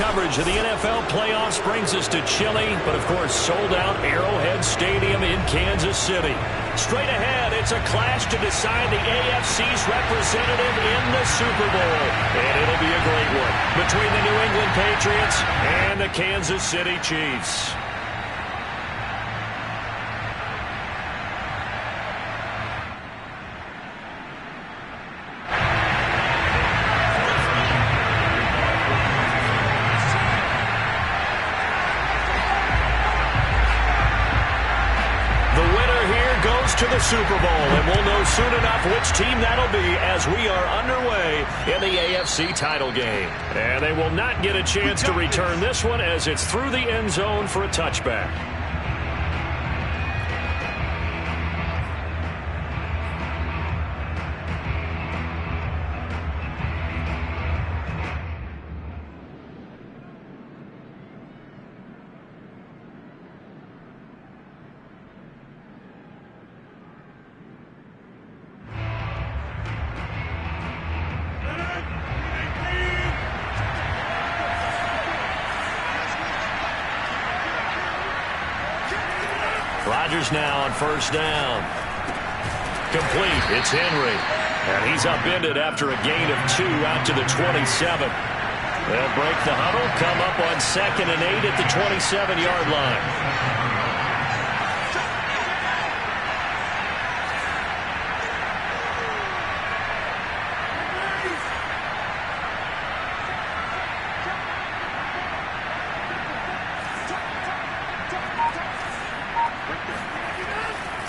coverage of the NFL playoffs brings us to chilly, but of course sold-out Arrowhead Stadium in Kansas City. Straight ahead, it's a clash to decide the AFC's representative in the Super Bowl. And it'll be a great one between the New England Patriots and the Kansas City Chiefs. To the Super Bowl, and we'll know soon enough which team that'll be as we are underway in the AFC title game. And they will not get a chance to return this one as it's through the end zone for a touchback. Rodgers now on first down. Complete. It's Henry. And he's upended after a gain of 2 out to the 27. They'll break the huddle, come up on 2nd and 8 at the 27-yard line.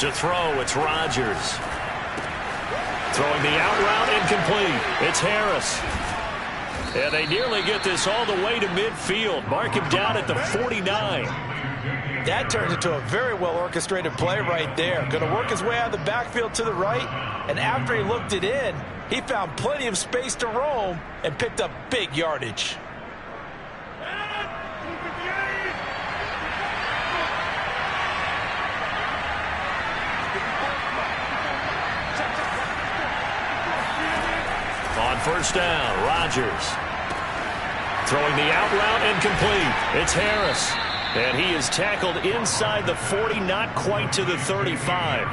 To throw, it's Rodgers. Throwing the out route, incomplete. It's Harris. And they nearly get this all the way to midfield. Mark him down at the 49. That turns into a very well-orchestrated play right there. Going to work his way out of the backfield to the right. And after he looked it in, he found plenty of space to roam and picked up big yardage. On first down, Rodgers. Throwing the out route, incomplete. It's Harris. And he is tackled inside the 40, not quite to the 35.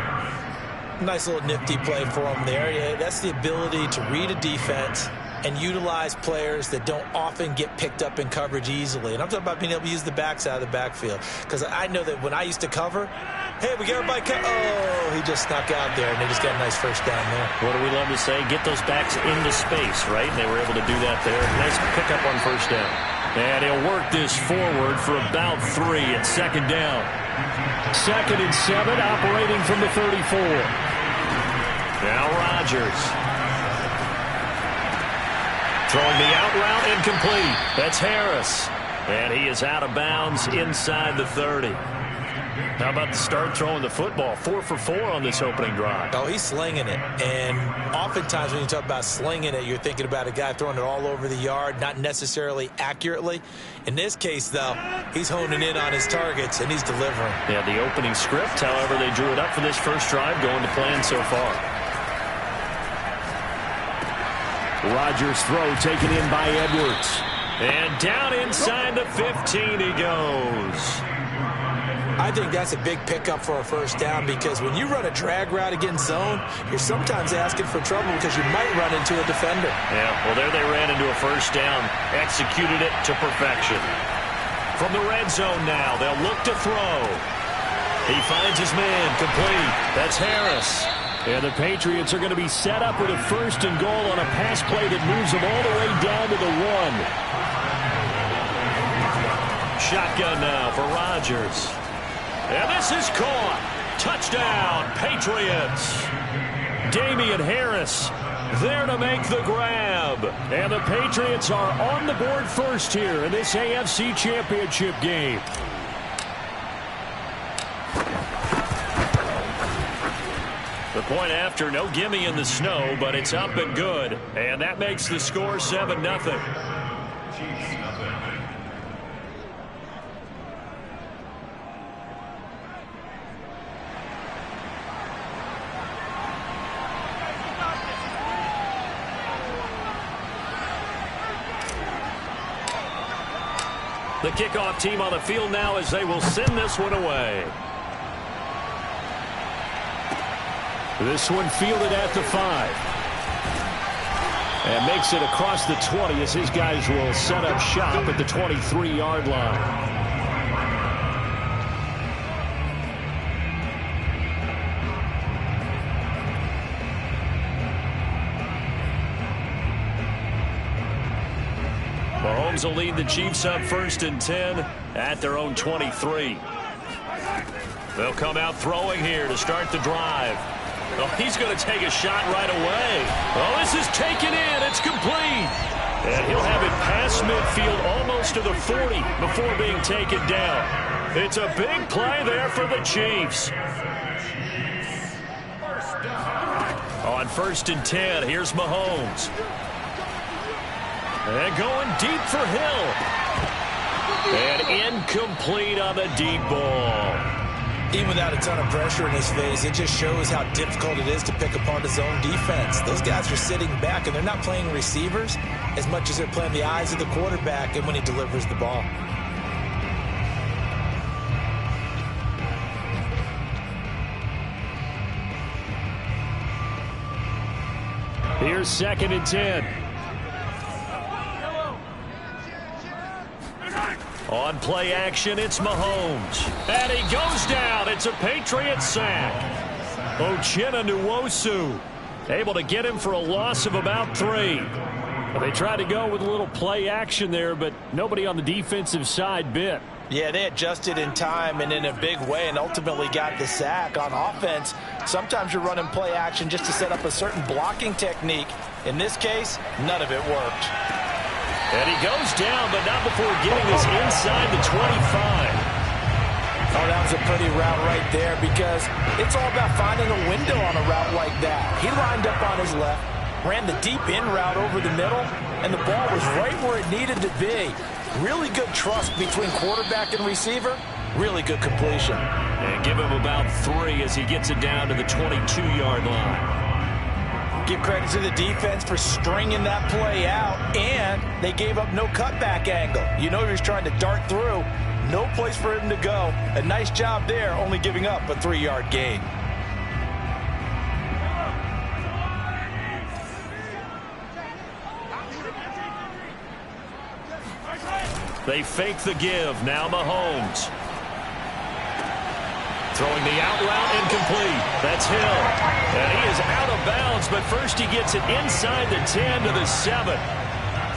Nice little nifty play for him there. Yeah, that's the ability to read a defense and utilize players that don't often get picked up in coverage easily. And I'm talking about being able to use the backside of the backfield. Because I know that when I used to cover, hey, we got everybody oh, he just snuck out there, and they just got a nice first down there. What do we love to say? Get those backs into space, right? And they were able to do that there. Nice pickup on first down. And he'll work this forward for about 3 at 2nd down. 2nd and 7, operating from the 34. Now Rodgers. Throwing the out route, incomplete. That's Harris. And he is out of bounds inside the 30. How about the start throwing the football? 4 for 4 on this opening drive. Oh, he's slinging it. And oftentimes when you talk about slinging it, you're thinking about a guy throwing it all over the yard, not necessarily accurately. In this case, though, he's honing in on his targets, and he's delivering. Yeah, the opening script, however, they drew it up for this first drive, going to plan so far. Rodgers' throw taken in by Edwards. And down inside the 15 he goes. I think that's a big pickup for a first down, because when you run a drag route against zone, you're sometimes asking for trouble because you might run into a defender. Yeah, well, there they ran into a first down, executed it to perfection. From the red zone now, they'll look to throw. He finds his man, complete. That's Harris. And the Patriots are going to be set up with a 1st and goal on a pass play that moves them all the way down to the 1. Shotgun now for Rodgers. And this is caught. Touchdown, Patriots. Damian Harris there to make the grab. And the Patriots are on the board first here in this AFC Championship game. The point after, no gimme in the snow, but it's up and good. And that makes the score 7-0. The kickoff team on the field now as they will send this one away. This one fielded at the 5. And makes it across the 20 as his guys will set up shop at the 23-yard line. Mahomes will lead the Chiefs up 1st and 10 at their own 23. They'll come out throwing here to start the drive. Oh, he's going to take a shot right away. Oh, this is taken in. It's complete. And he'll have it past midfield almost to the 40 before being taken down. It's a big play there for the Chiefs. On 1st and 10, here's Mahomes. And going deep for Hill. And incomplete on the deep ball. Even without a ton of pressure in his face, it just shows how difficult it is to pick apart his own defense. Those guys are sitting back, and they're not playing receivers as much as they're playing the eyes of the quarterback and when he delivers the ball. Here's 2nd and 10. On play action, it's Mahomes. And he goes down. It's a Patriot sack. Uchenna Nwosu able to get him for a loss of about 3. They tried to go with a little play action there, but nobody on the defensive side bit. Yeah, they adjusted in time and in a big way and ultimately got the sack. On offense, sometimes you're running play action just to set up a certain blocking technique. In this case, none of it worked. And he goes down, but not before getting this inside the 25. Oh, that was a pretty route right there because it's all about finding a window on a route like that. He lined up on his left, ran the deep in route over the middle, and the ball was right where it needed to be. Really good trust between quarterback and receiver. Really good completion. And give him about 3 as he gets it down to the 22-yard line. Give credit to the defense for stringing that play out, and they gave up no cutback angle. You know he was trying to dart through. No place for him to go. A nice job there, only giving up a 3-yard gain. They fake the give. Now Mahomes. Throwing the out route incomplete. That's Hill. And he is out of bounds, but first he gets it inside the 10 to the 7.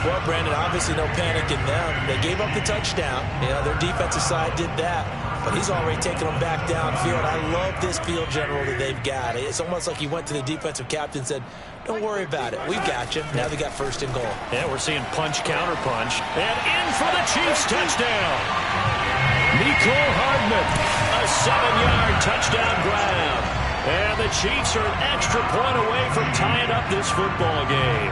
Well, Brandon, obviously no panic in them. They gave up the touchdown. You know, their defensive side did that. But he's already taken them back downfield. I love this field general that they've got. It's almost like he went to the defensive captain and said, don't worry about it. We've got you. Now they got 1st and goal. Yeah, we're seeing punch, counter punch. And in for the Chiefs touchdown. Nicole Hardman, a 7-yard touchdown grab. And the Chiefs are an extra point away from tying up this football game.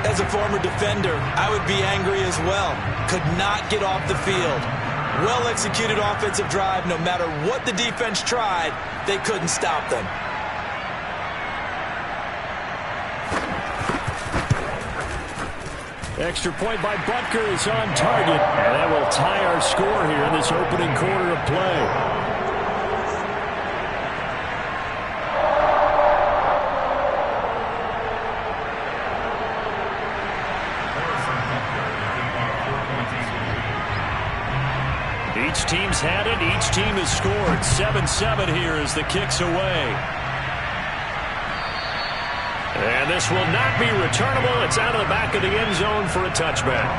As a former defender, I would be angry as well. Could not get off the field. Well-executed offensive drive. No matter what the defense tried, they couldn't stop them. Extra point by Butker is on target. And that will tie our score here in this opening quarter of play. Each team's had it. Each team has scored. 7-7 here as the kick's away. And this will not be returnable. It's out of the back of the end zone for a touchback.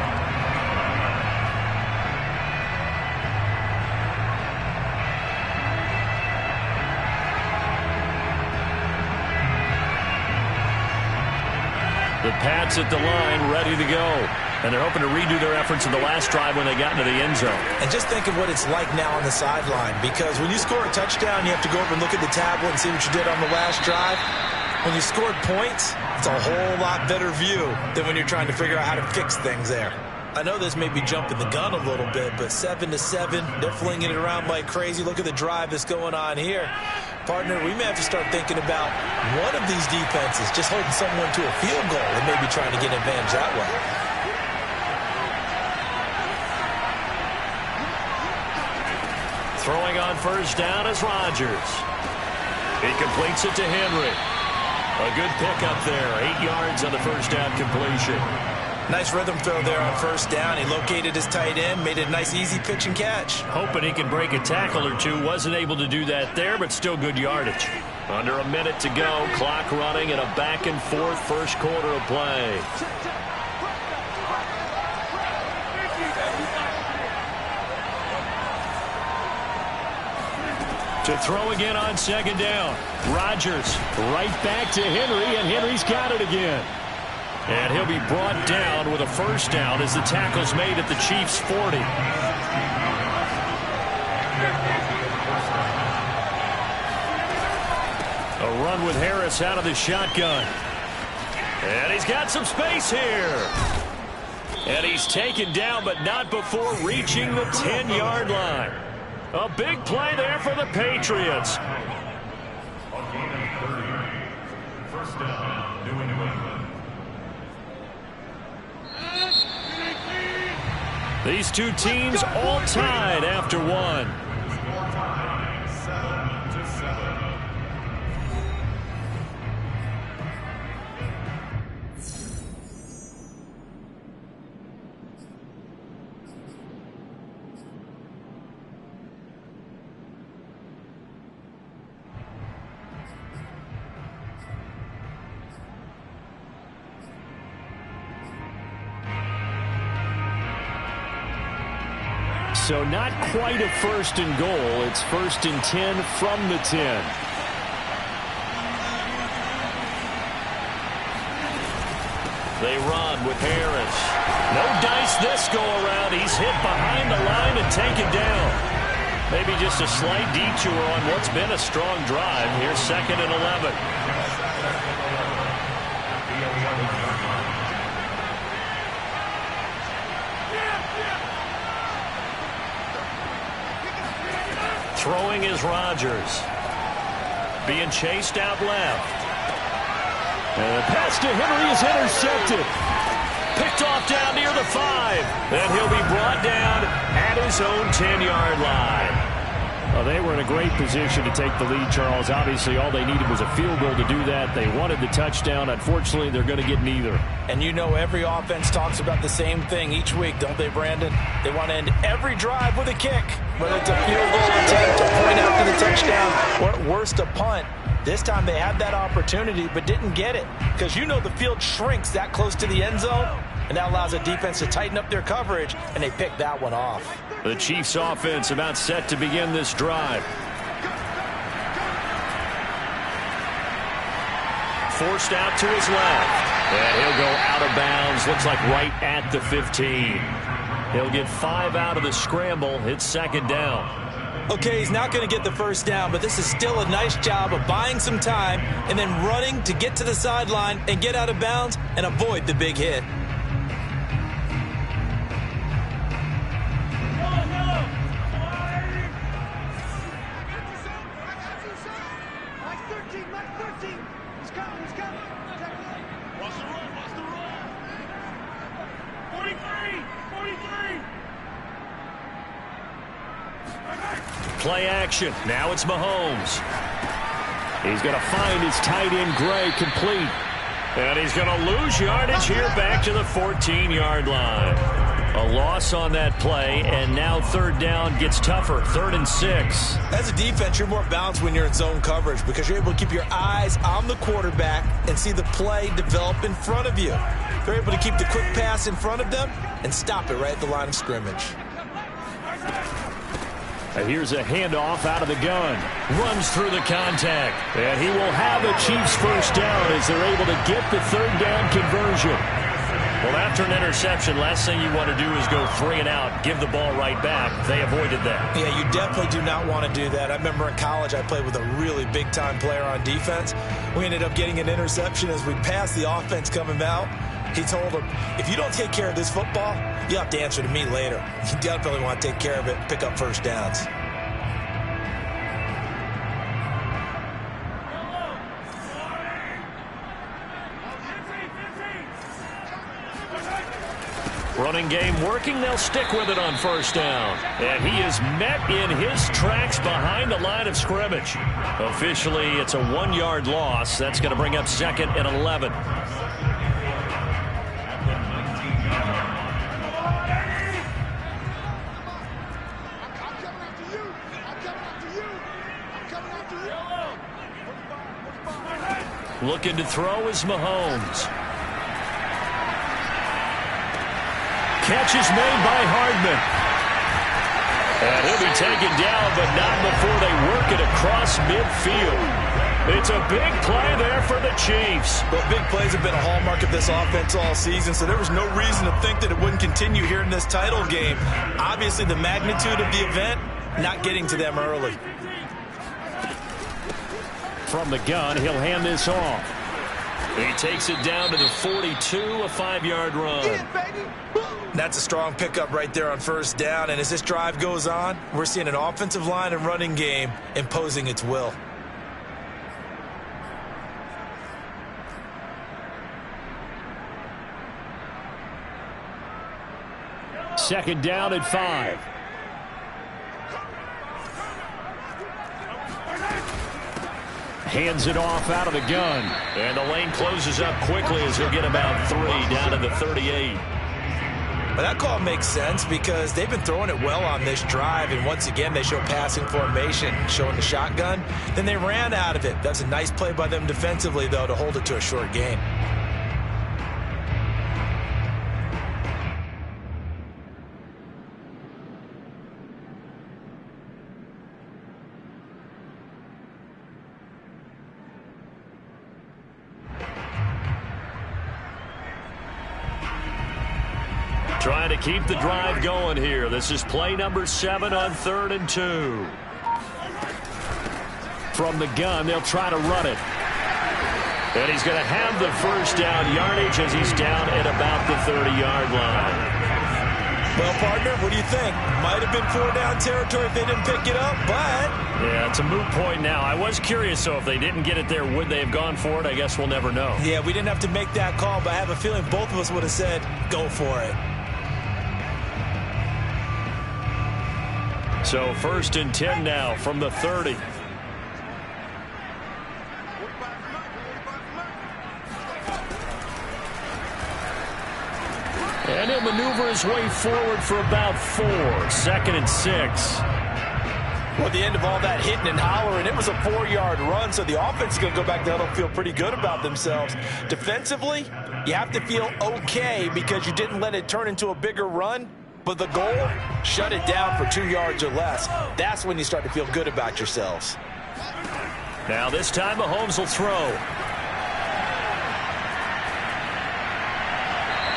The Pats at the line, ready to go. And they're hoping to redo their efforts in the last drive when they got into the end zone. And just think of what it's like now on the sideline. Because when you score a touchdown, you have to go over and look at the tablet and see what you did on the last drive. When you scored points, it's a whole lot better view than when you're trying to figure out how to fix things there. I know this may be jumping the gun a little bit, but 7-7, they're flinging it around like crazy. Look at the drive that's going on here. Partner, we may have to start thinking about one of these defenses just holding someone to a field goal and maybe trying to get an advantage that way. Throwing on first down is Rodgers. He completes it to Henry. A good pickup there. 8 yards on the first down completion. Nice rhythm throw there on first down. He located his tight end, made it a nice, easy pitch and catch. Hoping he can break a tackle or two. Wasn't able to do that there, but still good yardage. Under a minute to go. Clock running in a back-and-forth first quarter of play. To throw again on second down. Rodgers right back to Henry, and Henry's got it again. And he'll be brought down with a first down as the tackle's made at the Chiefs' 40. A run with Harris out of the shotgun. And he's got some space here. And he's taken down, but not before reaching the 10-yard line. A big play there for the Patriots. First down, New England. These two teams all tied after one. So not quite a first and goal. It's first and 10 from the 10. They run with Harris. No dice this go around. He's hit behind the line and taken down. Maybe just a slight detour on what's been a strong drive. Here's second and 11. Throwing is Rodgers. Being chased out left. And the pass to Henry is intercepted. Picked off down near the 5. Then he'll be brought down at his own 10-yard line. Well, they were in a great position to take the lead, Charles. Obviously, all they needed was a field goal to do that. They wanted the touchdown. Unfortunately, they're going to get neither. And you know every offense talks about the same thing each week, don't they, Brandon? They want to end every drive with a kick. Whether it's a field goal attempt, a point after the touchdown, or at worst, a punt. This time they had that opportunity but didn't get it because you know the field shrinks that close to the end zone, and that allows a defense to tighten up their coverage, and they picked that one off. The Chiefs offense about set to begin this drive. Forced out to his left. And he'll go out of bounds. Looks like right at the 15. He'll get 5 out of the scramble. It's second down. Okay, he's not going to get the first down, but this is still a nice job of buying some time and then running to get to the sideline and get out of bounds and avoid the big hit. Play action. Now it's Mahomes. He's going to find his tight end, Gray, complete. And he's going to lose yardage here back to the 14-yard line. A loss on that play, and now third down gets tougher. 3rd and 6. As a defense, you're more balanced when you're in zone coverage because you're able to keep your eyes on the quarterback and see the play develop in front of you. They're able to keep the quick pass in front of them and stop it right at the line of scrimmage. Here's a handoff out of the gun. Runs through the contact. And he will have a Chiefs first down as they're able to get the third down conversion. Well, after an interception, last thing you want to do is go 3 and out, give the ball right back. They avoided that. Yeah, you definitely do not want to do that. I remember in college I played with a really big-time player on defense. We ended up getting an interception as we passed the offense coming out. He told him, if you don't take care of this football, you'll have to answer to me later. You definitely want to take care of it, pick up first downs. Running game working. They'll stick with it on first down. And he is met in his tracks behind the line of scrimmage. Officially, it's a 1-yard loss. That's going to bring up 2nd and 11. Looking to throw is Mahomes. Catch is made by Hardman. And he'll be taken down, but not before they work it across midfield. It's a big play there for the Chiefs. Well, big plays have been a hallmark of this offense all season, so there was no reason to think that it wouldn't continue here in this title game. Obviously, the magnitude of the event, not getting to them early. From the gun, he'll hand this off. He takes it down to the 42, a 5-yard run. That's a strong pickup right there on first down, and as this drive goes on, we're seeing an offensive line and running game imposing its will. Second down at 5. Hands it off out of the gun. And the lane closes up quickly as he'll get about 3 down to the 38. Well, that call makes sense because they've been throwing it well on this drive, and once again they show passing formation, showing the shotgun. Then they ran out of it. That's a nice play by them defensively, though, to hold it to a short gain. Trying to keep the drive going here. This is play number 7 on 3rd and 2. From the gun, they'll try to run it. And he's going to have the first down yardage as he's down at about the 30-yard line. Well, partner, what do you think? Might have been 4-down territory if they didn't pick it up, but... Yeah, it's a moot point now. I was curious, so if they didn't get it there, would they have gone for it? I guess we'll never know. Yeah, we didn't have to make that call, but I have a feeling both of us would have said, go for it. So 1st and 10 now from the 30. And he'll maneuver his way forward for about 4. 2nd and 6. Well, at the end of all that hitting and hollering, it was a 4-yard run, so the offense is going to go back to feel pretty good about themselves. Defensively, you have to feel okay because you didn't let it turn into a bigger run. But the goal, shut it down for 2 yards or less. That's when you start to feel good about yourselves. Now this time Mahomes will throw.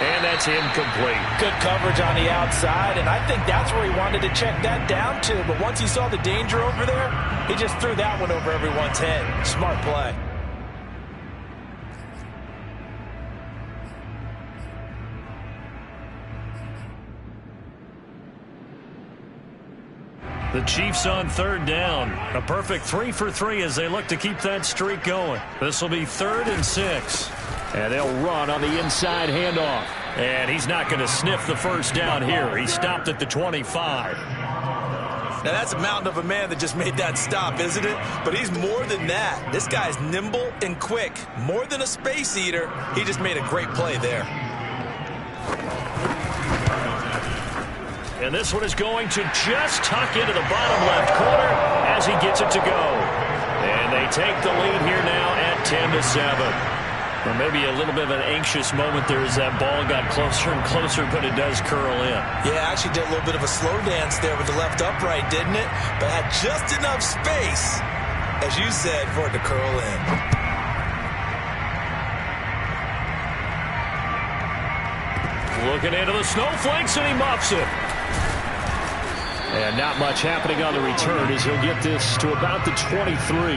And that's incomplete. Good coverage on the outside, and I think that's where he wanted to check that down to. But once he saw the danger over there, he just threw that one over everyone's head. Smart play. The Chiefs on 3rd down. A perfect 3 for 3 as they look to keep that streak going. This will be 3rd and 6. And they'll run on the inside handoff. And he's not going to sniff the first down here. He stopped at the 25. Now, that's a mountain of a man that just made that stop, isn't it? But he's more than that. This guy's nimble and quick. More than a space eater, he just made a great play there. And this one is going to just tuck into the bottom left corner as he gets it to go. And they take the lead here now at 10-7. Or maybe a little bit of an anxious moment there as that ball got closer and closer, but it does curl in. Yeah, actually did a little bit of a slow dance there with the left upright, didn't it? But had just enough space, as you said, for it to curl in. Looking into the snowflakes, and he muffs it. And not much happening on the return as he'll get this to about the 23.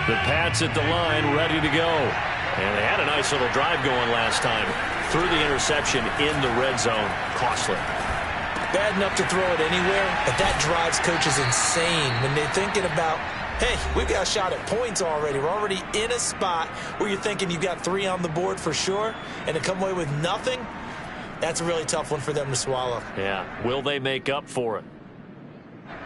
The Pats at the line, ready to go. And they had a nice little drive going last time. Threw the interception in the red zone. Costly. bad enough to throw it anywhere, but that drives coaches insane when they're thinking about, hey, we've got a shot at points already. We're already in a spot where you're thinking you've got 3 on the board for sure, and to come away with nothing, that's a really tough one for them to swallow. Yeah, will they make up for it?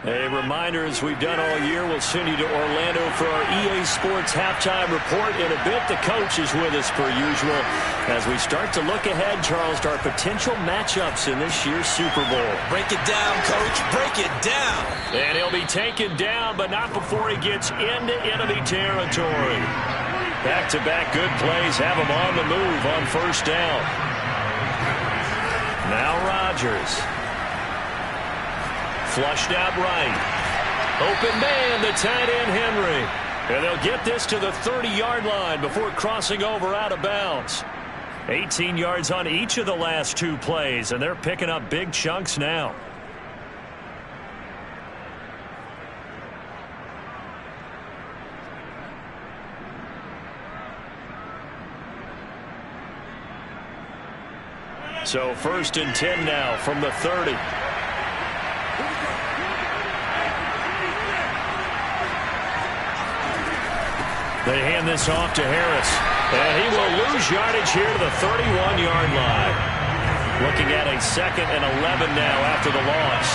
A reminder, as we've done all year, we'll send you to Orlando for our EA Sports halftime report in a bit. The coach is with us per usual as we start to look ahead, Charles, to our potential matchups in this year's Super Bowl. Break it down, Coach. Break it down. And he'll be taken down, but not before he gets into enemy territory. Back-to-back good plays have him on the move on first down. Now Rodgers. Flushed out right. Open man, the tight end Henry. And they'll get this to the 30-yard line before crossing over out of bounds. 18 yards on each of the last 2 plays, and they're picking up big chunks now. So 1st and 10 now from the 30. They hand this off to Harris. And he will lose yardage here to the 31-yard line. Looking at a 2nd and 11 now after the loss.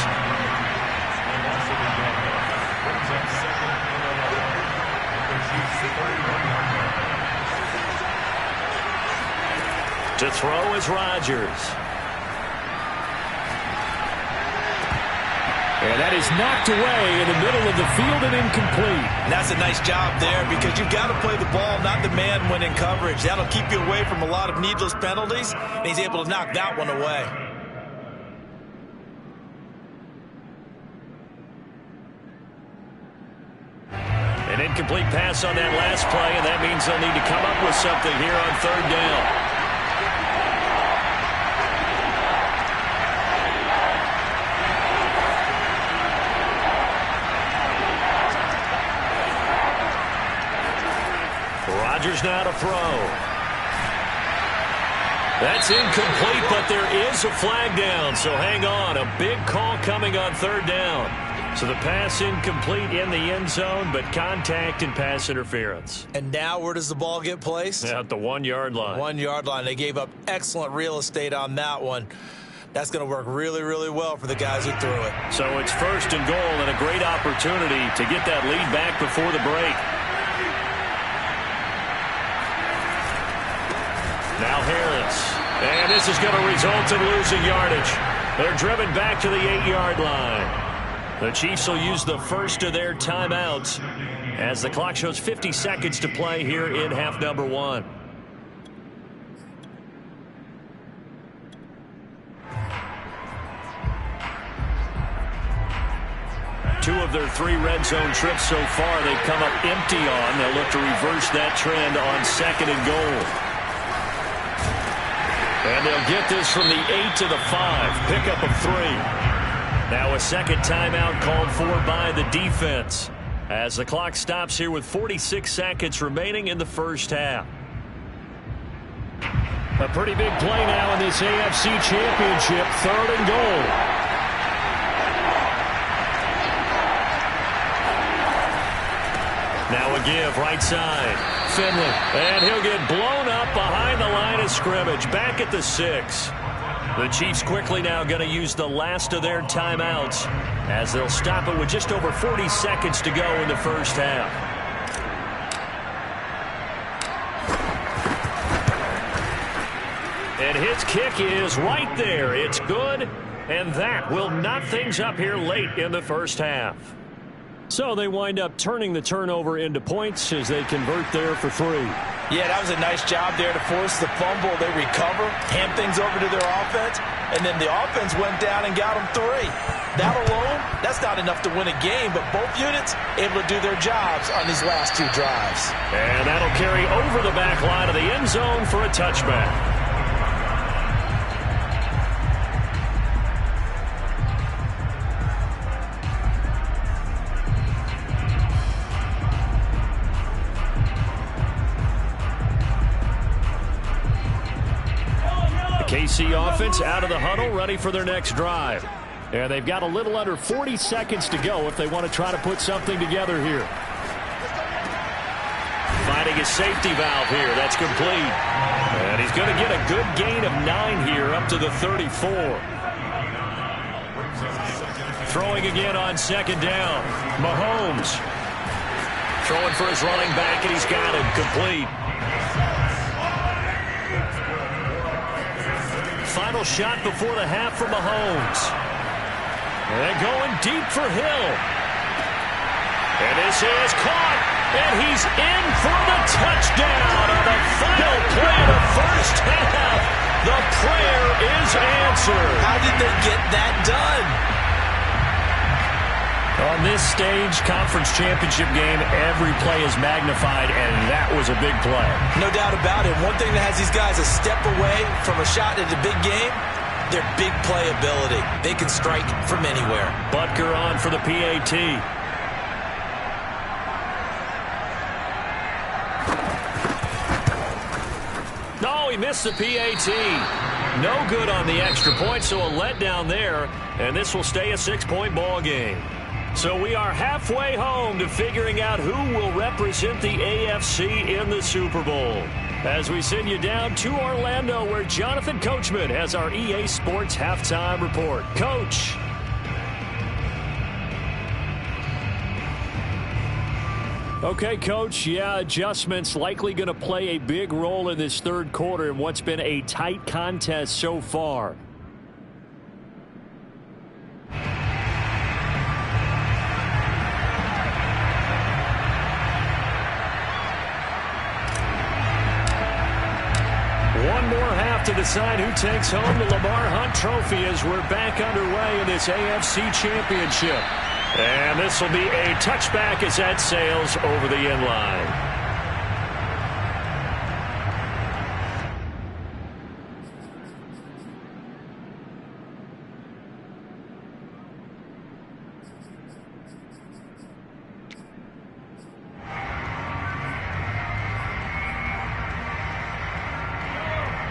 To throw is Rodgers. And that is knocked away in the middle of the field and incomplete. And that's a nice job there because you've got to play the ball, not the man when in coverage. That'll keep you away from a lot of needless penalties, and he's able to knock that one away. An incomplete pass on that last play, and that means they'll need to come up with something here on 3rd down. Rodgers now to throw. That's incomplete, but there is a flag down, so hang on. A big call coming on 3rd down. So the pass incomplete in the end zone, but contact and pass interference. And now where does the ball get placed? At the 1-yard line. 1-yard line. They gave up excellent real estate on that one. That's going to work really, really well for the guys who threw it. So it's 1st and goal and a great opportunity to get that lead back before the break. Now Harris. And this is going to result in losing yardage. They're driven back to the 8-yard line. The Chiefs will use the first of their timeouts as the clock shows 50 seconds to play here in half number 1. Two of their 3 red zone trips so far they've come up empty on. They'll look to reverse that trend on 2nd and goal. And they'll get this from the 8 to the 5. Pickup of 3. Now a second timeout called for by the defense as the clock stops here with 46 seconds remaining in the first half. A pretty big play now in this AFC Championship. 3rd and goal. Now a give right side. Finley. And he'll get blown up behind the line of scrimmage. Back at the 6. The Chiefs quickly now going to use the last of their timeouts as they'll stop it with just over 40 seconds to go in the first half. And his kick is right there. It's good. And that will knot things up here late in the first half. So they wind up turning the turnover into points as they convert there for 3. Yeah, that was a nice job there to force the fumble. They recover, hand things over to their offense, and then the offense went down and got them 3. That alone, that's not enough to win a game, but both units able to do their jobs on these last 2 drives. And that'll carry over the back line of the end zone for a touchback. KC offense out of the huddle, ready for their next drive. And they've got a little under 40 seconds to go if they want to try to put something together here. Finding his safety valve here. That's complete. And he's going to get a good gain of 9 here up to the 34. Throwing again on second down. Mahomes throwing for his running back, and he's got it complete. Final shot before the half for Mahomes. And going deep for Hill. And this is caught. And he's in for the touchdown on the final play of the first half. The prayer is answered. How did they get that done? On this stage, conference championship game, every play is magnified, and that was a big play. No doubt about it. One thing that has these guys a step away from a shot at a big game, their big play ability. They can strike from anywhere. Butker on for the PAT. No, he missed the PAT. No good on the extra point, so a letdown there, and this will stay a 6-point ball game. So we are halfway home to figuring out who will represent the AFC in the Super Bowl. As we send you down to Orlando, where Jonathan Coachman has our EA Sports Halftime Report. Coach. Okay, Coach, yeah, adjustments likely going to play a big role in this third quarter in what's been a tight contest so far. One more half to decide who takes home the Lamar Hunt Trophy as we're back underway in this AFC Championship. And this will be a touchback as that sails over the end line.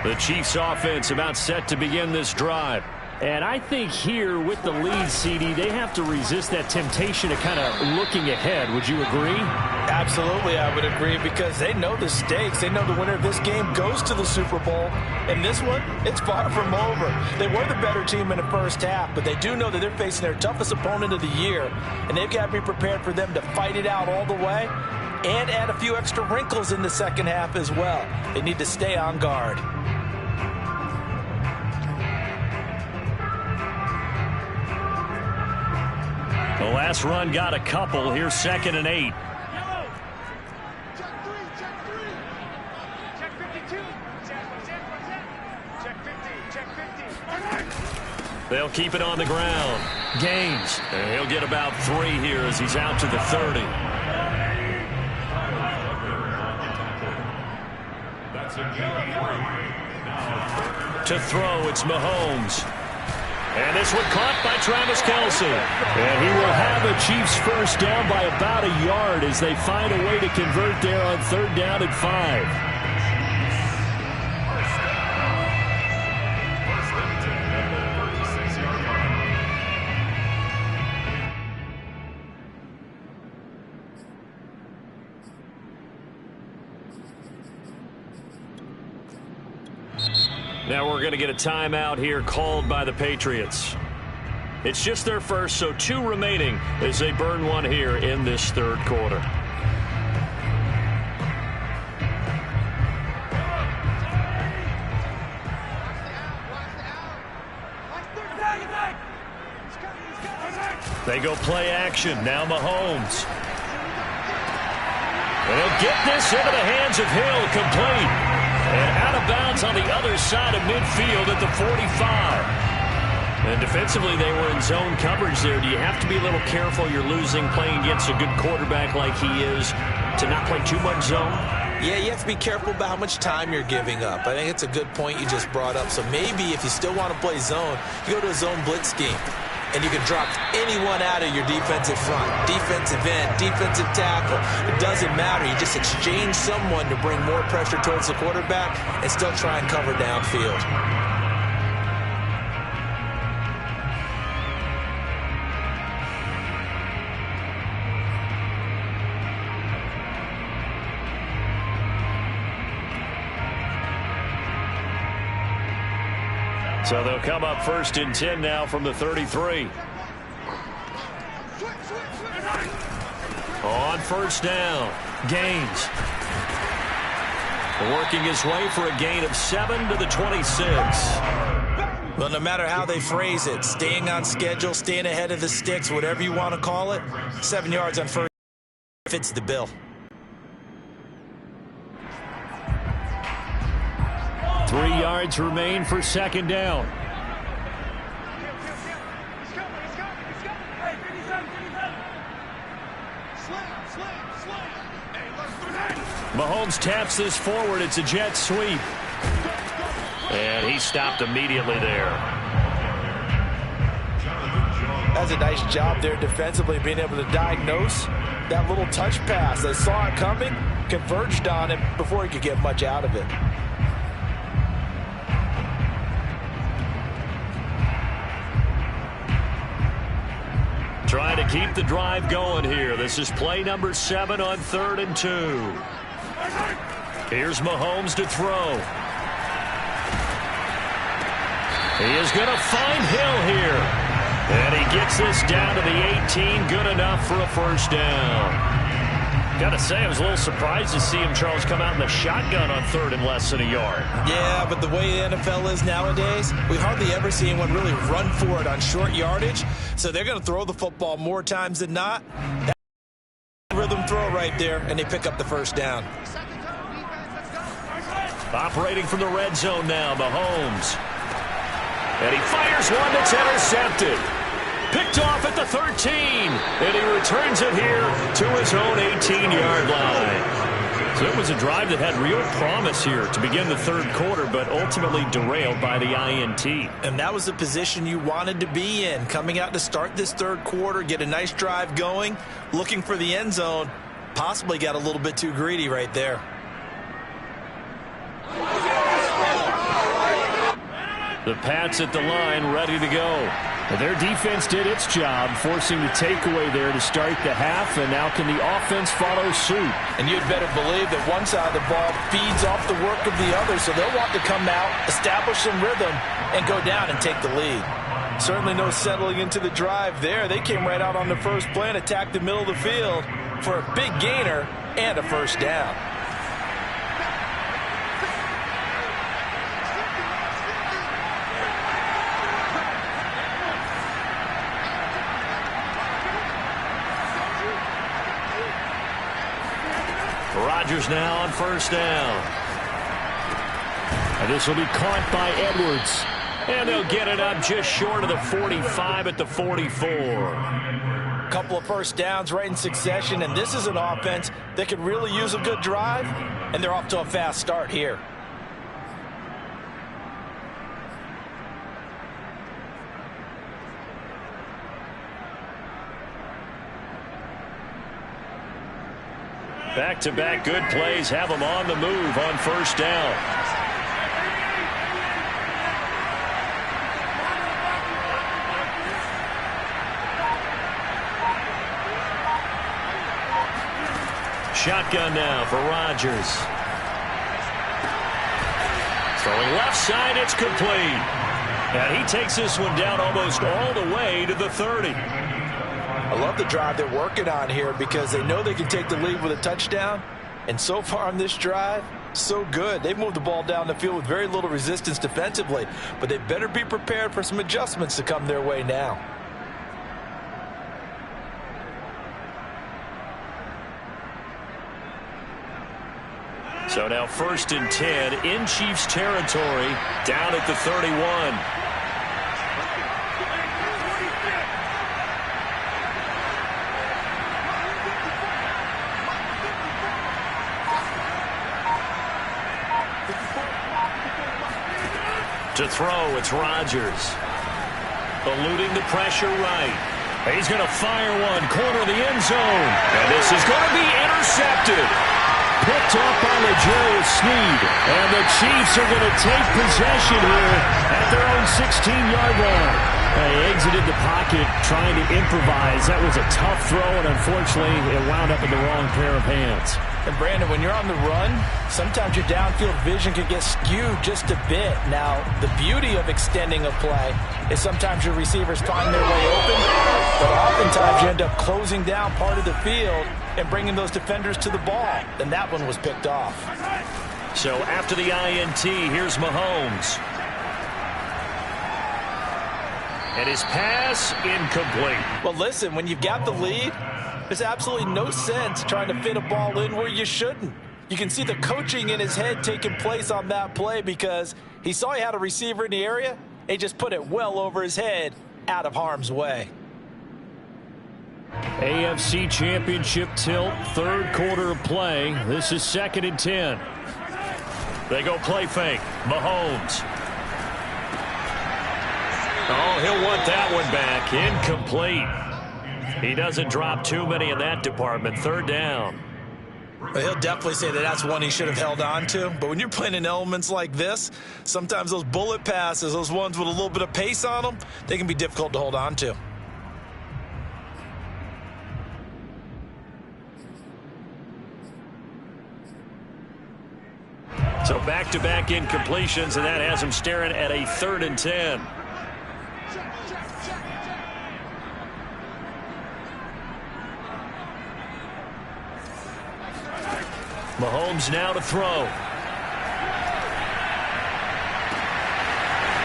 The Chiefs offense about set to begin this drive. And I think here with the lead, CD, they have to resist that temptation of kind of looking ahead. Would you agree? Absolutely, I would agree, because they know the stakes. They know the winner of this game goes to the Super Bowl. And this one, it's far from over. They were the better team in the first half, but they do know that they're facing their toughest opponent of the year. And they've got to be prepared for them to fight it out all the way and add a few extra wrinkles in the second half as well. They need to stay on guard. The last run got a couple. Here's 2nd and 8. Check 3, check 3. Check 52. Check 50, check 50. They'll keep it on the ground. Gaines. And he'll get about 3 here as he's out to the 30. To throw, it's Mahomes. And this one caught by Travis Kelce. And he will have the Chiefs first down by about a yard as they find a way to convert there on 3rd down and 5. Now we're going to get a timeout here called by the Patriots. It's just their first, so 2 remaining as they burn one here in this third quarter. They go play action. Now Mahomes. And he'll get this into the hands of Hill, complete. And out of bounds on the other side of midfield at the 45. And defensively, they were in zone coverage there. Do you have to be a little careful? You're losing playing against a good quarterback like he is to not play too much zone? Yeah, you have to be careful about how much time you're giving up. I think it's a good point you just brought up. So maybe if you still want to play zone, you go to a zone blitz scheme. And you can drop anyone out of your defensive front. Defensive end, defensive tackle. It doesn't matter. You just exchange someone to bring more pressure towards the quarterback and still try and cover downfield. So they'll come up 1st and 10 now from the 33. On 1st down, Gaines. Working his way for a gain of 7 to the 26. Well, no matter how they phrase it, staying on schedule, staying ahead of the sticks, whatever you want to call it, 7 yards on 1st fits the bill. 3 yards remain for 2nd down. Mahomes taps this forward. It's a jet sweep. And he stopped immediately there. That's a nice job there defensively, being able to diagnose that little touch pass. They saw it coming, converged on it before he could get much out of it. Trying to keep the drive going here. This is play number 7 on 3rd and 2. Here's Mahomes to throw. He is going to find Hill here. And he gets this down to the 18. Good enough for a 1st down. Got to say, I was a little surprised to see him, Charles, come out in the shotgun on 3rd and less than a yard. Yeah, but the way the NFL is nowadays, we hardly ever see anyone really run for it on short yardage. So they're going to throw the football more times than not. That's a rhythm throw right there, and they pick up the 1st down. Operating from the red zone now, Mahomes. And he fires one that's intercepted. Picked off at the 13. And he returns it here to his own 18-yard line. So it was a drive that had real promise here to begin the 3rd quarter, but ultimately derailed by the INT. And that was the position you wanted to be in. Coming out to start this 3rd quarter, get a nice drive going, looking for the end zone. Possibly got a little bit too greedy right there. The Pats at the line, ready to go. Their defense did its job, forcing the takeaway there to start the half, and now can the offense follow suit? And you'd better believe that one side of the ball feeds off the work of the other, so they'll want to come out, establish some rhythm, and go down and take the lead. Certainly no settling into the drive there. They came right out on the first play and attacked the middle of the field for a big gainer and a 1st down. Rodgers now on 1st down. And this will be caught by Edwards. And they'll get it up just short of the 45 at the 44. Couple of 1st downs right in succession, and this is an offense that could really use a good drive, and they're off to a fast start here. Back-to-back good plays have them on the move on 1st down. Shotgun now for Rodgers. Throwing left side, it's complete. And he takes this one down almost all the way to the 30. I love the drive they're working on here because they know they can take the lead with a touchdown. And so far on this drive, so good. They've moved the ball down the field with very little resistance defensively. But they better be prepared for some adjustments to come their way now. So now 1st and 10 in Chiefs territory, down at the 31. To throw, it's Rodgers. Eluding the pressure right. He's going to fire one, corner of the end zone. And this is going to be intercepted. Picked up by L'Jarius Sneed. And the Chiefs are going to take possession here at their own 16-yard line. They exited the pocket trying to improvise. That was a tough throw, and unfortunately, it wound up in the wrong pair of hands. And Brandon, when you're on the run, sometimes your downfield vision can get skewed just a bit. Now, the beauty of extending a play is sometimes your receivers find their way open, but oftentimes you end up closing down part of the field and bringing those defenders to the ball. And that one was picked off. So after the INT, here's Mahomes. And his pass incomplete. Well, listen, when you've got the lead, there's absolutely no sense trying to fit a ball in where you shouldn't. You can see the coaching in his head taking place on that play because he saw he had a receiver in the area. He just put it well over his head, out of harm's way. AFC Championship tilt, third quarter of play. This is 2nd and 10. They go play fake. Mahomes. Oh, he'll want that one back. Incomplete. He doesn't drop too many in that department. 3rd down. Well, he'll definitely say that that's one he should have held on to. But when you're playing in elements like this, sometimes those bullet passes, those ones with a little bit of pace on them, they can be difficult to hold on to. So back-to-back incompletions, and that has him staring at a 3rd and 10. Mahomes now to throw.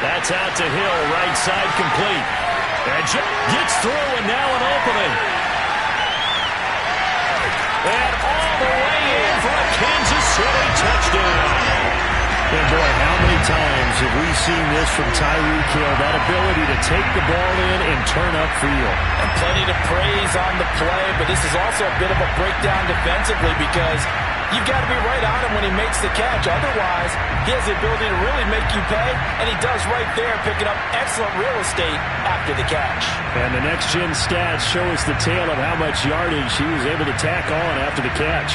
That's out to Hill, right side complete. And gets through, and now an opening. And all the way in for a Kansas City touchdown. And boy, how many times have we seen this from Tyreek Hill, that ability to take the ball in and turn upfield. And plenty to praise on the play, but this is also a bit of a breakdown defensively because you've got to be right on him when he makes the catch. Otherwise, he has the ability to really make you pay, and he does right there, picking up excellent real estate after the catch. And the next-gen stats show us the tale of how much yardage he was able to tack on after the catch.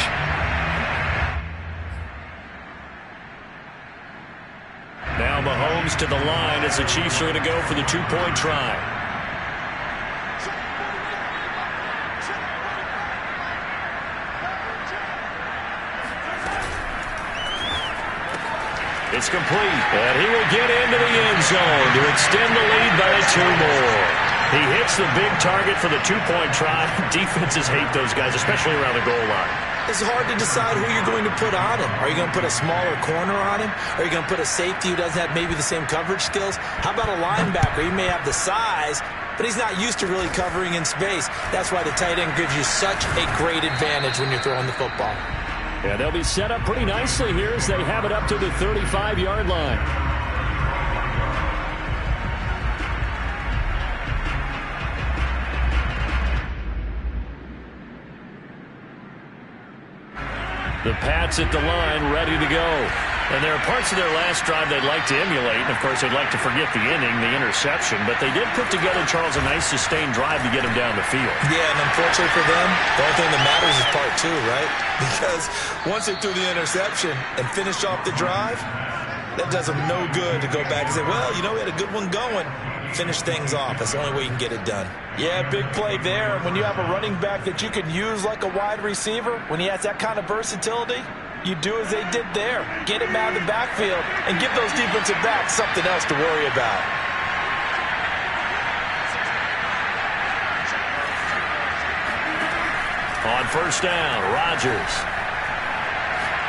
Now Mahomes to the line as the Chiefs are going to go for the 2-point try. It's complete, and he will get into the end zone to extend the lead by 2 more. He hits the big target for the 2-point try. Defenses hate those guys, especially around the goal line. It's hard to decide who you're going to put on him. Are you going to put a smaller corner on him? Are you going to put a safety who doesn't have maybe the same coverage skills? How about a linebacker? He may have the size, but he's not used to really covering in space. That's why the tight end gives you such a great advantage when you're throwing the football. Yeah, they'll be set up pretty nicely here as they have it up to the 35-yard line. The Pats at the line, ready to go. And there are parts of their last drive they'd like to emulate. And, of course, they'd like to forget the inning, the interception. But they did put together, Charles, a nice sustained drive to get him down the field. Yeah, and unfortunately for them, the only thing that matters is part 2, right? Because once they threw the interception and finished off the drive, that does them no good to go back and say, well, you know, we had a good one going. Finish things off. That's the only way you can get it done. Yeah, big play there. And when you have a running back that you can use like a wide receiver, when he has that kind of versatility, you do as they did there. Get him out of the backfield and give those defensive backs something else to worry about. On 1st down, Rodgers.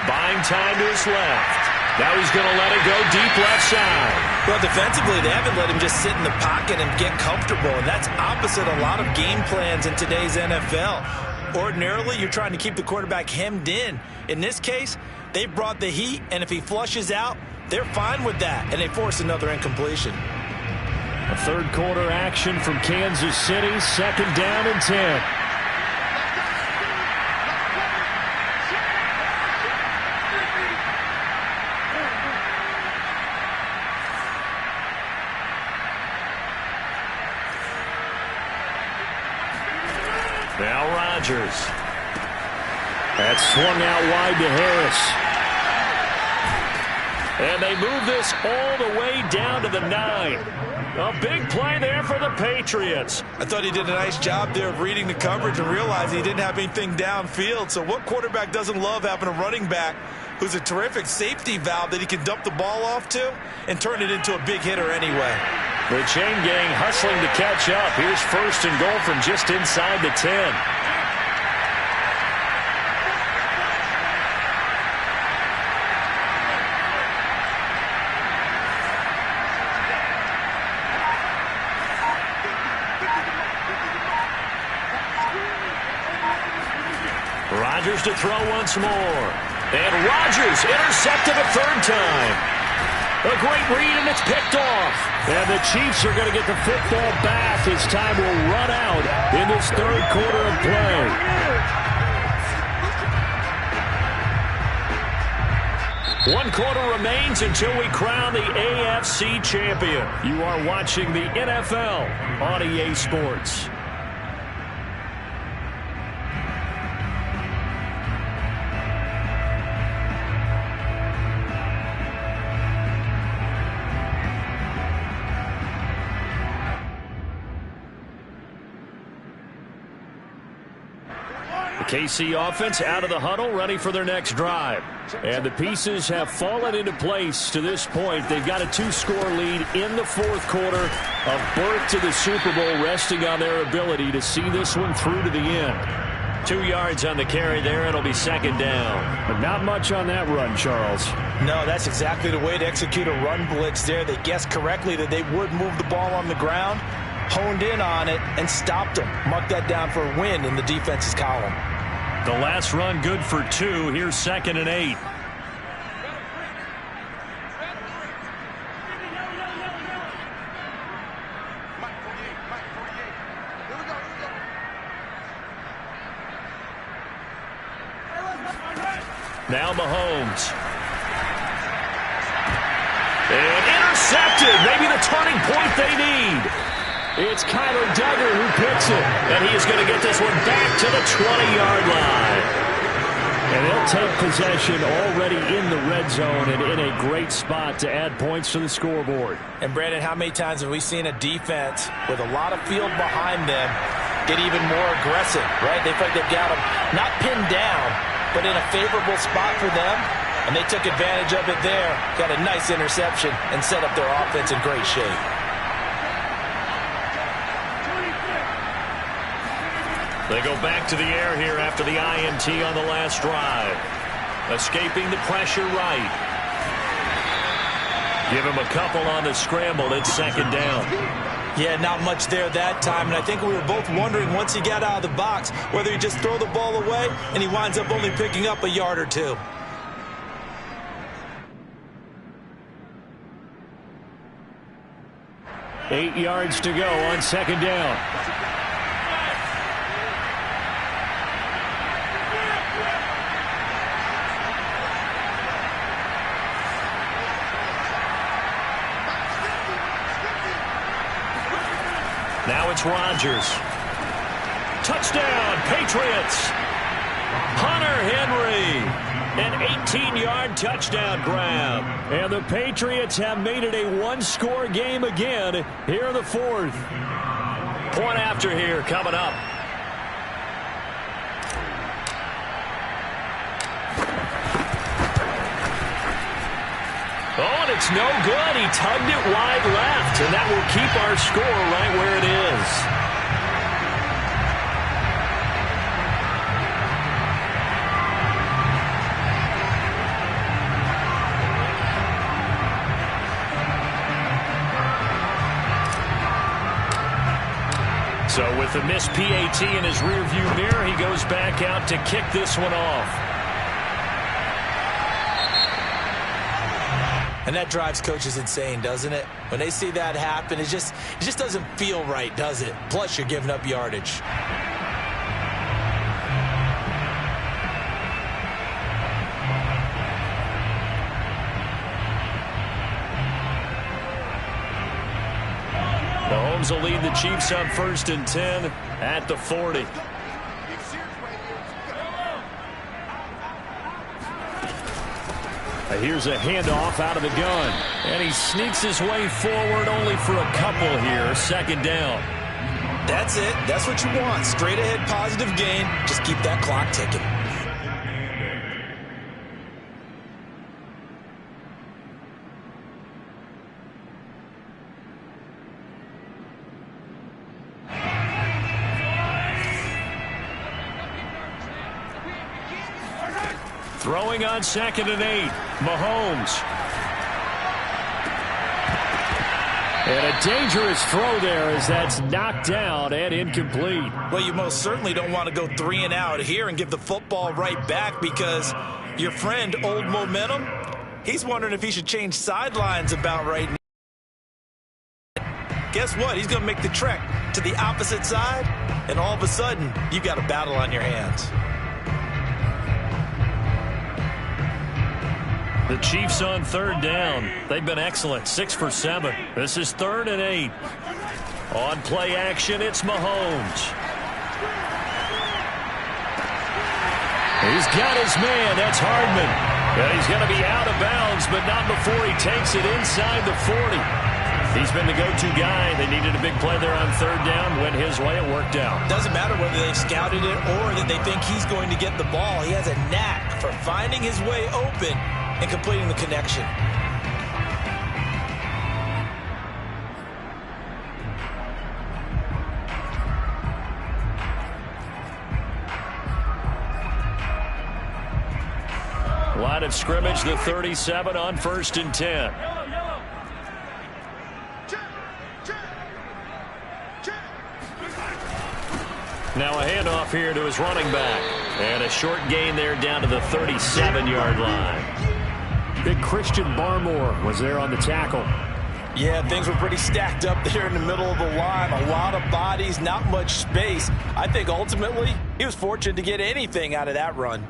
Buying time to his left. Now he's going to let it go deep left side. Well, defensively, they haven't let him just sit in the pocket and get comfortable, and that's opposite a lot of game plans in today's NFL. Ordinarily, you're trying to keep the quarterback hemmed in. In this case, they brought the heat, and if he flushes out, they're fine with that, and they force another incompletion. A third quarter action from Kansas City, 2nd down and 10. Now Rodgers. That's swung out wide to Harris. And they move this all the way down to the 9. A big play there for the Patriots. I thought he did a nice job there of reading the coverage and realizing he didn't have anything downfield. So what quarterback doesn't love having a running back who's a terrific safety valve that he can dump the ball off to and turn it into a big hitter anyway? The chain gang hustling to catch up. Here's 1st and goal from just inside the 10. Rodgers to throw once more. And Rodgers intercepted a 3rd time. A great read, and it's picked off. And the Chiefs are going to get the football back as time will run out in this 3rd quarter of play. One quarter remains until we crown the AFC champion. You are watching the NFL on EA Sports. KC offense out of the huddle, ready for their next drive. And the pieces have fallen into place to this point. They've got a 2-score lead in the 4th quarter. A berth to the Super Bowl resting on their ability to see this one through to the end. 2 yards on the carry there. It'll be 2nd down. But not much on that run, Charles. No, that's exactly the way to execute a run blitz there. They guessed correctly that they would move the ball on the ground, honed in on it, and stopped them. Mark that down for a win in the defense's column. The last run good for 2. Here's 2nd and 8. Now Mahomes. And intercepted. Maybe the turning point they need. It's Kyler Duggar who picks it. And he is going to get this one back to the 20-yard line. And they'll take possession already in the red zone and in a great spot to add points to the scoreboard. And, Brandon, how many times have we seen a defense with a lot of field behind them get even more aggressive, right? They feel like they've got them not pinned down, but in a favorable spot for them. And they took advantage of it there. Got a nice interception and set up their offense in great shape. They go back to the air here after the INT on the last drive. Escaping the pressure right. Give him a couple on the scramble. It's 2nd down. Yeah, not much there that time. And I think we were both wondering once he got out of the box whether he just throw the ball away and he winds up only picking up a yard or 2. Eight yards to go on 2nd down. Now it's Rodgers. Touchdown, Patriots. Hunter Henry. An 18-yard touchdown grab. And the Patriots have made it a 1-score game again here in the 4th. Point after here coming up. Oh, and it's no good. He tugged it wide left, and that will keep our score right where it is. So with the missed PAT in his rearview mirror, he goes back out to kick this one off. And that drives coaches insane, doesn't it? When they see that happen, it just doesn't feel right, does it? Plus, you're giving up yardage. Mahomes will lead the Chiefs up 1st and 10 at the 40. Here's a handoff out of the gun. And he sneaks his way forward only for a couple here. Second down. That's it. That's what you want. Straight ahead positive gain. Just keep that clock ticking. Throwing on 2nd and 8. Mahomes. And a dangerous throw there as that's knocked down and incomplete. Well, you most certainly don't want to go 3 and out here and give the football right back because your friend, Old Momentum, he's wondering if he should change sidelines about right now. Guess what? He's going to make the trek to the opposite side, and all of a sudden, you've got a battle on your hands. The Chiefs on 3rd down. They've been excellent. 6 for 7. This is 3rd and 8. On play action, it's Mahomes. He's got his man. That's Hardman. And he's going to be out of bounds, but not before he takes it inside the 40. He's been the go-to guy. They needed a big play there on 3rd down. Went his way. It worked out. Doesn't matter whether they've scouted it or that they think he's going to get the ball. He has a knack for finding his way open and completing the connection. Line of scrimmage, the 37 on 1st and 10. Now a handoff here to his running back. And a short gain there down to the 37-yard line. Big Christian Barmore was there on the tackle. Yeah, things were pretty stacked up there in the middle of the line. A lot of bodies, not much space. I think ultimately he was fortunate to get anything out of that run.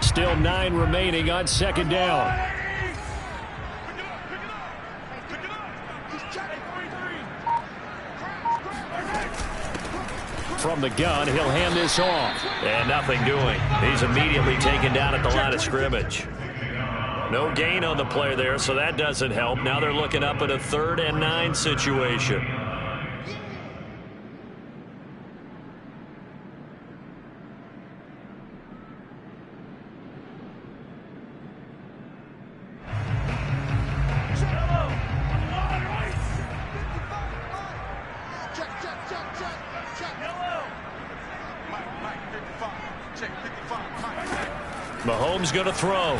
Still 9 remaining on 2nd down. From the gun, he'll hand this off. And nothing doing. He's immediately taken down at the line of scrimmage. No gain on the play there, so that doesn't help. Now they're looking up at a 3rd and 9 situation. Mahomes going to throw.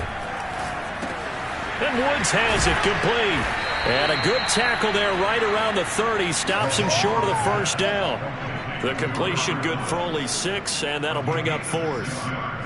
And Woods has it complete. And a good tackle there right around the 30. Stops him short of the 1st down. The completion good for only 6, and that'll bring up 4th.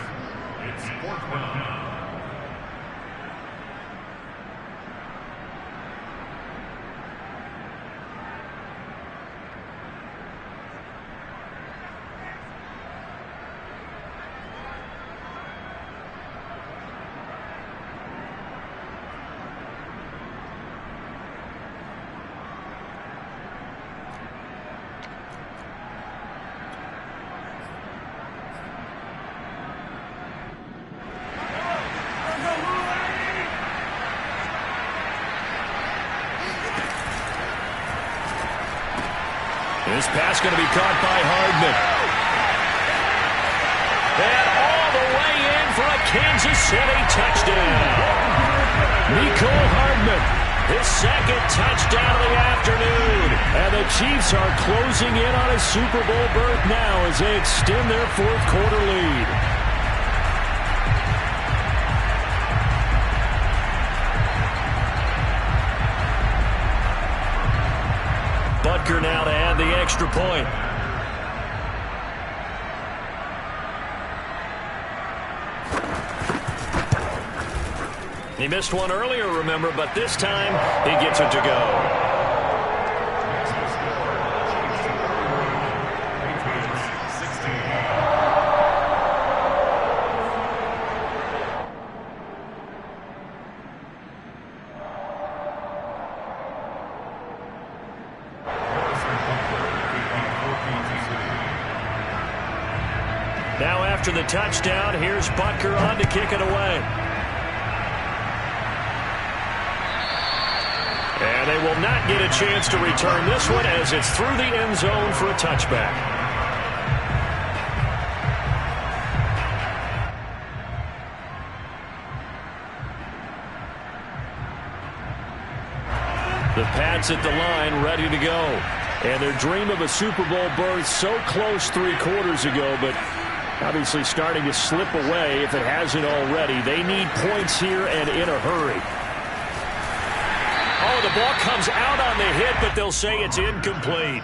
This pass going to be caught by Hardman. And all the way in for a Kansas City touchdown. Mecole Hardman, his 2nd touchdown of the afternoon. And the Chiefs are closing in on a Super Bowl berth now as they extend their 4th quarter lead. Butker now to add the extra point. He missed one earlier, remember, but this time he gets it to go. Now after the touchdown, here's Butker on to kick it away. And they will not get a chance to return this one as it's through the end zone for a touchback. The Pats at the line ready to go. And their dream of a Super Bowl berth so close 3 quarters ago, but obviously starting to slip away if it hasn't already. They need points here and in a hurry. Oh, the ball comes out on the hit, but they'll say it's incomplete.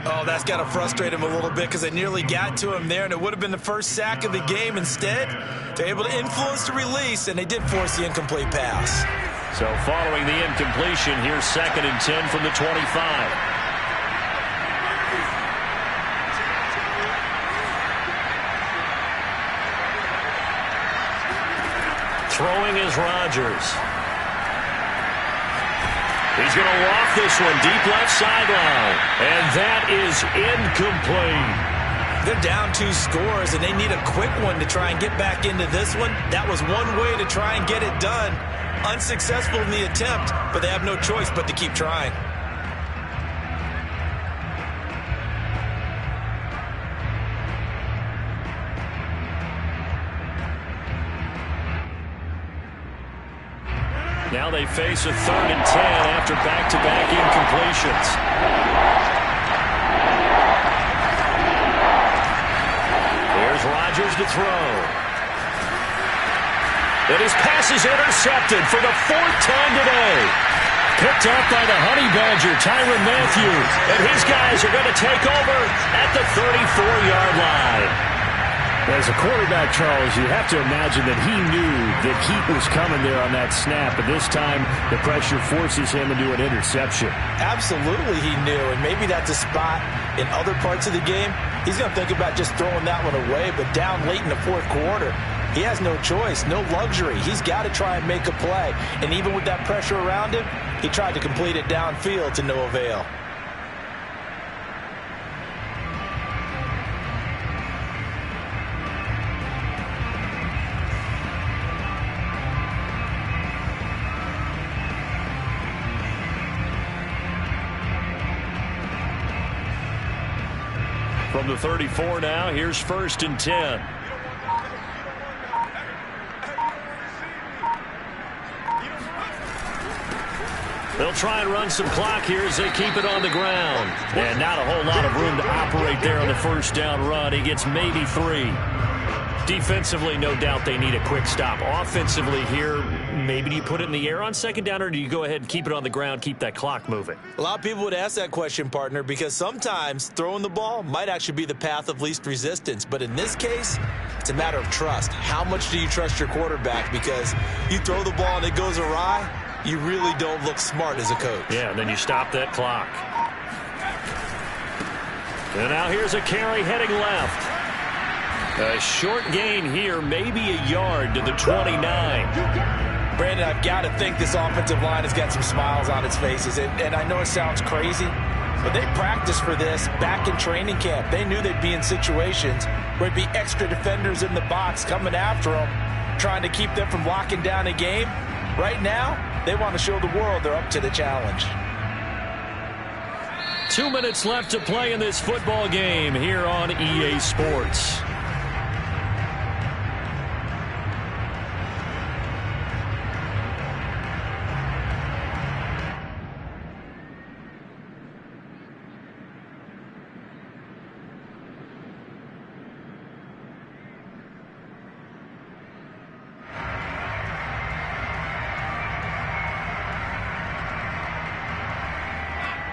Oh, that's got to frustrate him a little bit because they nearly got to him there, and it would have been the first sack of the game. Instead, they're able to influence the release, and they did force the incomplete pass. So following the incompletion, here's 2nd and 10 from the 25. Throwing is Rodgers. He's going to loft this one deep left sideline. And that is incomplete. They're down 2 scores, and they need a quick one to try and get back into this one. That was one way to try and get it done. Unsuccessful in the attempt, but they have no choice but to keep trying. Now they face a 3rd and 10 after back-to-back incompletions. Here's Rodgers to throw. And his pass is intercepted for the 4th time today. Picked up by the Honey Badger, Tyrann Mathieu. And his guys are going to take over at the 34-yard line. As a quarterback, Charles, you have to imagine that he knew that heat was coming there on that snap. But this time, the pressure forces him into an interception. Absolutely he knew, and maybe that's a spot in other parts of the game. He's going to think about just throwing that one away, but down late in the 4th quarter, he has no choice, no luxury. He's got to try and make a play. And even with that pressure around him, he tried to complete it downfield to no avail. From the 34 now, here's 1st and 10. They'll try and run some clock here as they keep it on the ground. And not a whole lot of room to operate there on the 1st down run. He gets maybe 3. Defensively, no doubt they need a quick stop. Offensively here, maybe do you put it in the air on 2nd down, or do you go ahead and keep it on the ground, keep that clock moving? A lot of people would ask that question, partner, because sometimes throwing the ball might actually be the path of least resistance. But in this case, it's a matter of trust. How much do you trust your quarterback? Because you throw the ball and it goes awry, you really don't look smart as a coach. Yeah, and then you stop that clock. And now here's a carry heading left. A short gain here, maybe a yard to the 29. Brandon, I've got to think this offensive line has got some smiles on its faces. And I know it sounds crazy, but they practiced for this back in training camp. They knew they'd be in situations where there'd be extra defenders in the box coming after them, trying to keep them from locking down a game. Right now, they want to show the world they're up to the challenge. 2 minutes left to play in this football game here on EA Sports.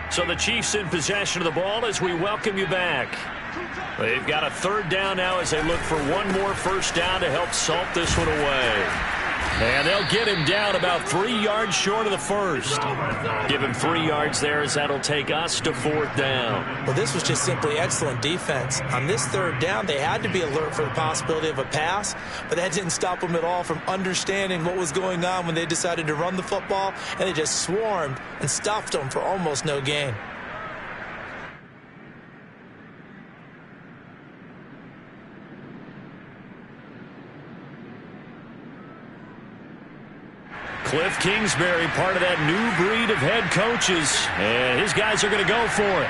So the Chiefs in possession of the ball as we welcome you back. They've got a 3rd down now as they look for one more 1st down to help salt this one away. And they'll get him down about 3 yards short of the 1st. Give him 3 yards there as that'll take us to 4th down. Well, this was just simply excellent defense. On this 3rd down, they had to be alert for the possibility of a pass, but that didn't stop them at all from understanding what was going on when they decided to run the football, and they just swarmed and stuffed them for almost no gain. Cliff Kingsbury, part of that new breed of head coaches, and his guys are going to go for it.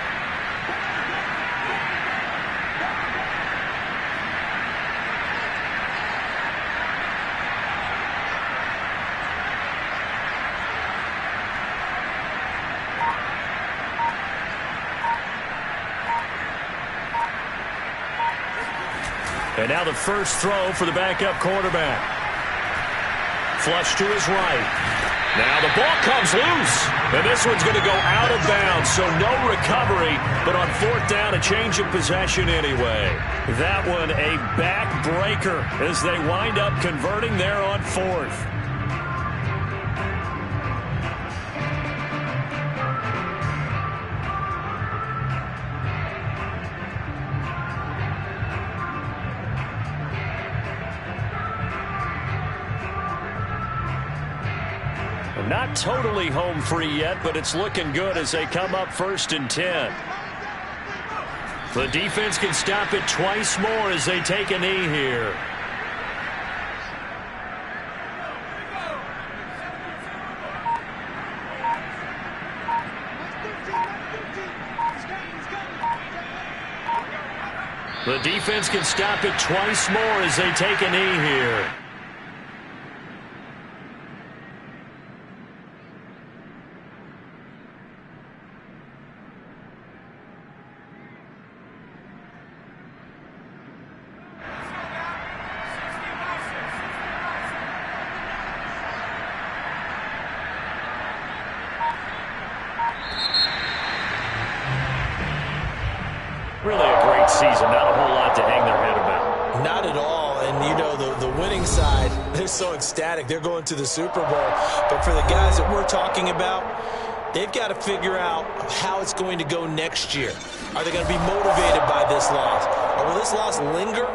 And now the first throw for the backup quarterback. Flush to his right. Now the ball comes loose. And this one's going to go out of bounds, so no recovery. But on fourth down, a change of possession anyway. That one a backbreaker as they wind up converting there on fourth. Not totally home free yet, but it's looking good as they come up 1st and 10. The defense can stop it twice more as they take a knee here. The defense can stop it twice more as they take a knee here. Really a great season. Not a whole lot to hang their head about. Not at all. And, you know, the winning side, they're so ecstatic. They're going to the Super Bowl. But for the guys that we're talking about, they've got to figure out how it's going to go next year. Are they going to be motivated by this loss? Or will this loss linger?